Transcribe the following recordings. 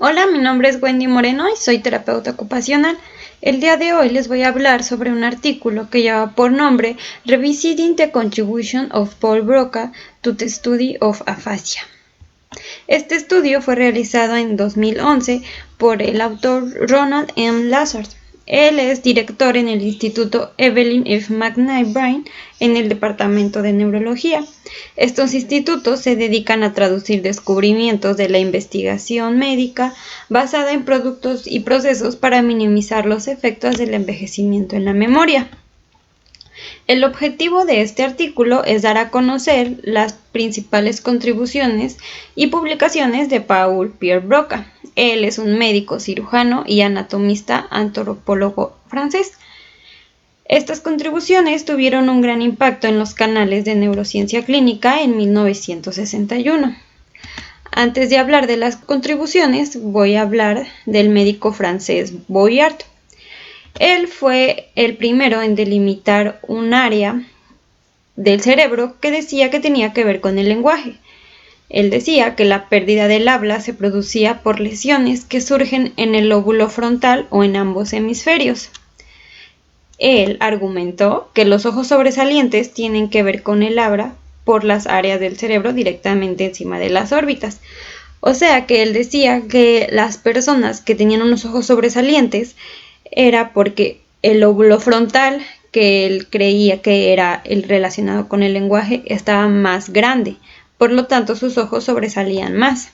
Hola, mi nombre es Wendy Moreno y soy terapeuta ocupacional. El día de hoy les voy a hablar sobre un artículo que lleva por nombre Revisiting the Contribution of Paul Broca to the Study of Aphasia. Este estudio fue realizado en 2011 por el autor Ronald M. Lazard. Él es director en el Instituto Evelyn F. McNair-Brain en el Departamento de Neurología. Estos institutos se dedican a traducir descubrimientos de la investigación médica basada en productos y procesos para minimizar los efectos del envejecimiento en la memoria. El objetivo de este artículo es dar a conocer las principales contribuciones y publicaciones de Paul Pierre Broca. Él es un médico cirujano y anatomista antropólogo francés. Estas contribuciones tuvieron un gran impacto en los canales de neurociencia clínica en 1961. Antes de hablar de las contribuciones, voy a hablar del médico francés Boyard. Él fue el primero en delimitar un área del cerebro que decía que tenía que ver con el lenguaje. Él decía que la pérdida del habla se producía por lesiones que surgen en el lóbulo frontal o en ambos hemisferios. Él argumentó que los ojos sobresalientes tienen que ver con el habla por las áreas del cerebro directamente encima de las órbitas. O sea que él decía que las personas que tenían unos ojos sobresalientes era porque el lóbulo frontal, que él creía que era el relacionado con el lenguaje, estaba más grande. Por lo tanto, sus ojos sobresalían más.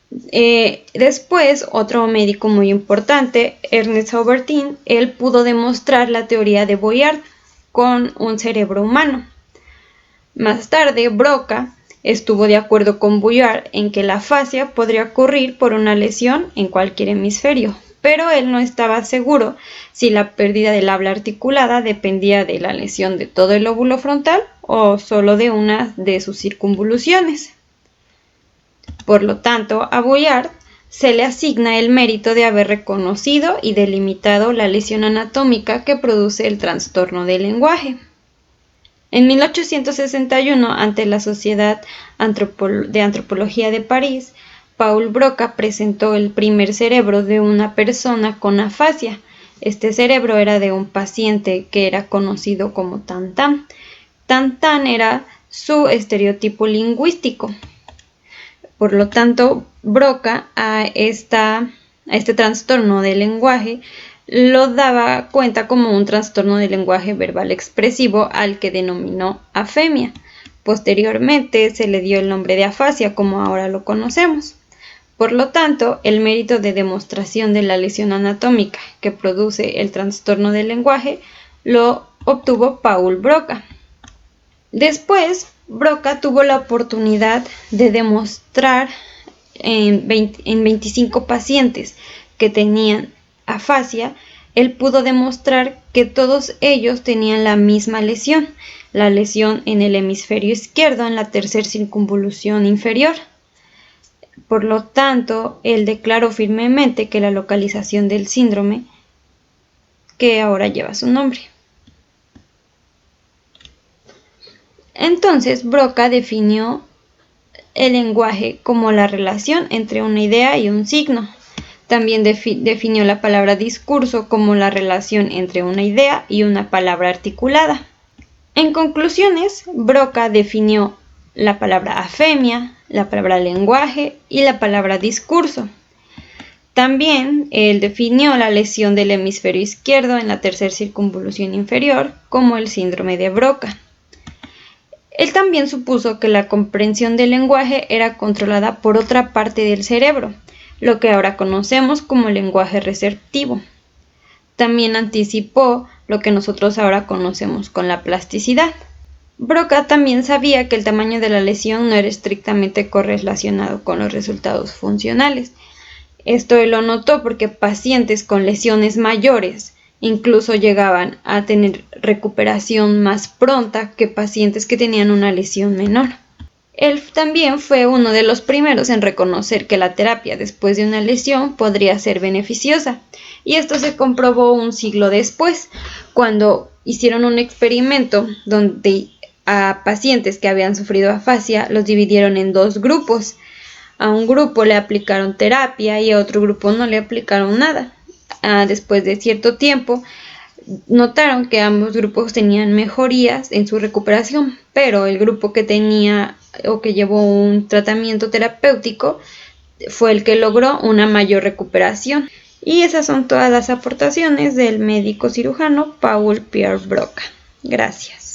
Después, otro médico muy importante, Ernest Aubertin, él pudo demostrar la teoría de Boyard con un cerebro humano. Más tarde, Broca estuvo de acuerdo con Boyard en que la afasia podría ocurrir por una lesión en cualquier hemisferio, pero él no estaba seguro si la pérdida del habla articulada dependía de la lesión de todo el lóbulo frontal o solo de una de sus circunvoluciones. Por lo tanto, a Boyard se le asigna el mérito de haber reconocido y delimitado la lesión anatómica que produce el trastorno del lenguaje. En 1861, ante la Sociedad de Antropología de París, Paul Broca presentó el primer cerebro de una persona con afasia. Este cerebro era de un paciente que era conocido como Tan-Tan. Tan-Tan era su estereotipo lingüístico. Por lo tanto, Broca a este trastorno del lenguaje lo daba cuenta como un trastorno del lenguaje verbal expresivo al que denominó afemia. Posteriormente se le dio el nombre de afasia como ahora lo conocemos. Por lo tanto, el mérito de demostración de la lesión anatómica que produce el trastorno del lenguaje lo obtuvo Paul Broca. Después, Broca tuvo la oportunidad de demostrar en 25 pacientes que tenían afasia, él pudo demostrar que todos ellos tenían la misma lesión, la lesión en el hemisferio izquierdo en la tercera circunvolución inferior. Por lo tanto, él declaró firmemente que la localización del síndrome, que ahora lleva su nombre. Entonces, Broca definió el lenguaje como la relación entre una idea y un signo. También definió la palabra discurso como la relación entre una idea y una palabra articulada. En conclusiones, Broca definió la palabra afemia, la palabra lenguaje y la palabra discurso. También él definió la lesión del hemisferio izquierdo en la tercera circunvolución inferior como el síndrome de Broca. Él también supuso que la comprensión del lenguaje era controlada por otra parte del cerebro, lo que ahora conocemos como lenguaje receptivo. También anticipó lo que nosotros ahora conocemos con la plasticidad. Broca también sabía que el tamaño de la lesión no era estrictamente correlacionado con los resultados funcionales. Esto él lo notó porque pacientes con lesiones mayores incluso llegaban a tener recuperación más pronta que pacientes que tenían una lesión menor. Él también fue uno de los primeros en reconocer que la terapia después de una lesión podría ser beneficiosa, y esto se comprobó un siglo después, cuando hicieron un experimento donde a pacientes que habían sufrido afasia los dividieron en dos grupos. A un grupo le aplicaron terapia y a otro grupo no le aplicaron nada. Después de cierto tiempo, notaron que ambos grupos tenían mejorías en su recuperación, pero el grupo que tenía o que llevó un tratamiento terapéutico fue el que logró una mayor recuperación. Y esas son todas las aportaciones del médico cirujano Paul Pierre Broca. Gracias.